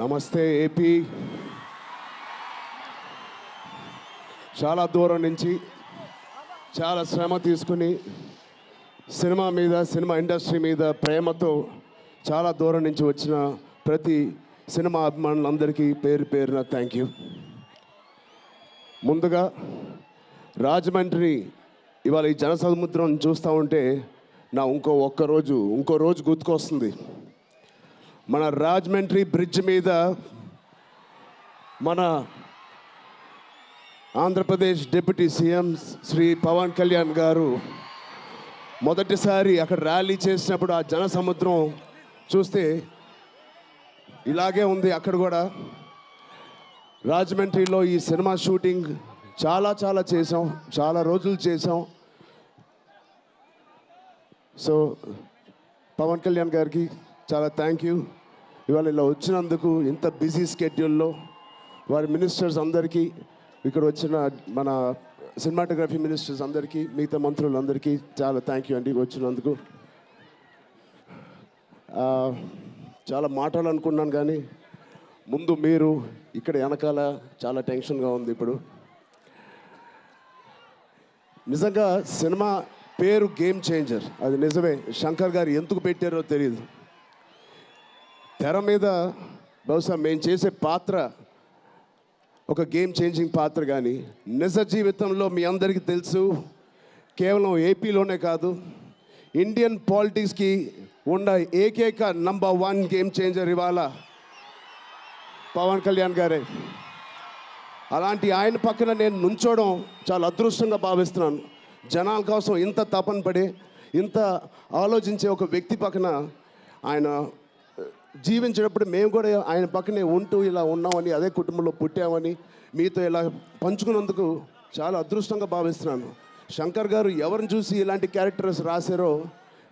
నమస్తే ఏపీ. చాలా దూరం నుంచి చాలా శ్రమ తీసుకుని సినిమా ఇండస్ట్రీ మీద ప్రేమతో చాలా దూరం నుంచి వచ్చిన ప్రతి సినిమా అభిమానులందరికీ పేరు పేరున థ్యాంక్ యూ. ముందుగా రాజమండ్రి ఇవాళ ఈ జనసముద్రం చూస్తూ ఉంటే ఇంకో రోజు గుర్తుకొస్తుంది. మన రాజమండ్రి బ్రిడ్జ్ మీద మన ఆంధ్రప్రదేశ్ డిప్యూటీ సీఎం శ్రీ పవన్ కళ్యాణ్ గారు మొదటిసారి అక్కడ ర్యాలీ చేసినప్పుడు ఆ జనసముద్రం చూస్తే ఇలాగే ఉంది. అక్కడ కూడా రాజమండ్రిలో ఈ సినిమా షూటింగ్ చాలా చేసాం, చాలా రోజులు చేసాం. సో పవన్ కళ్యాణ్ గారికి చాలా థ్యాంక్ యూ. ఇవాళ ఇలా వచ్చినందుకు ఇంత బిజీ స్కెడ్యూల్లో వారి మినిస్టర్స్ అందరికీ, ఇక్కడ వచ్చిన మన సినిమాటోగ్రఫీ మినిస్టర్స్ అందరికీ, మిగతా మంత్రులందరికీ చాలా థ్యాంక్ యూ అండి వచ్చినందుకు. చాలా మాట్లాడాలనుకున్నాను కానీ ముందు మీరు ఇక్కడ వెనకాల చాలా టెన్షన్గా ఉంది. ఇప్పుడు నిజంగా సినిమా పేరు గేమ్ చేంజర్, అది నిజమే. శంకర్ గారు ఎందుకు పెట్టారో తెలియదు. తెర మీద బహుశా మేము చేసే పాత్ర ఒక గేమ్ చేంజింగ్ పాత్ర, కానీ నిజ జీవితంలో మీ అందరికీ తెలుసు, కేవలం ఏపీలోనే కాదు ఇండియన్ పాలిటిక్స్కి ఉన్న ఏకైక నంబర్ 1 గేమ్ చేంజర్ ఇవాళ పవన్ కళ్యాణ్ గారే. అలాంటి ఆయన పక్కన నేను నుంచోవడం చాలా అదృష్టంగా భావిస్తున్నాను. జనాల కోసం ఇంత తపన పడే, ఇంత ఆలోచించే ఒక వ్యక్తి పక్కన ఆయన జీవించేటప్పుడు మేము కూడా ఆయన పక్కనే ఉంటూ ఇలా ఉన్నామని, అదే కుటుంబంలో పుట్టామని మీతో ఇలా పంచుకున్నందుకు చాలా అదృష్టంగా భావిస్తున్నాను. శంకర్ గారు ఎవరిని చూసి ఇలాంటి క్యారెక్టర్స్ రాశారో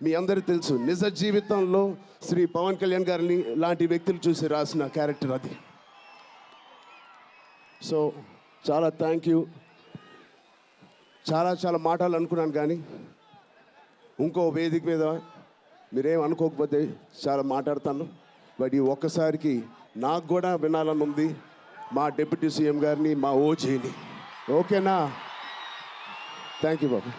మీ అందరికీ తెలుసు. నిజ జీవితంలో శ్రీ పవన్ కళ్యాణ్ గారిని లాంటి వ్యక్తులు చూసి రాసిన క్యారెక్టర్ అది. సో చాలా థ్యాంక్ యూ. చాలా మాట్లాడాలనుకున్నాను కానీ ఇంకో వేదిక మీద మీరేం అనుకోకపోతే చాలా మాట్లాడతాను. బట్ ఈ ఒక్కసారికి నాకు కూడా వినాలని ఉంది మా డిప్యూటీ సీఎం గారిని, మా ఓజీని. ఓకేనా? Thank you Babu.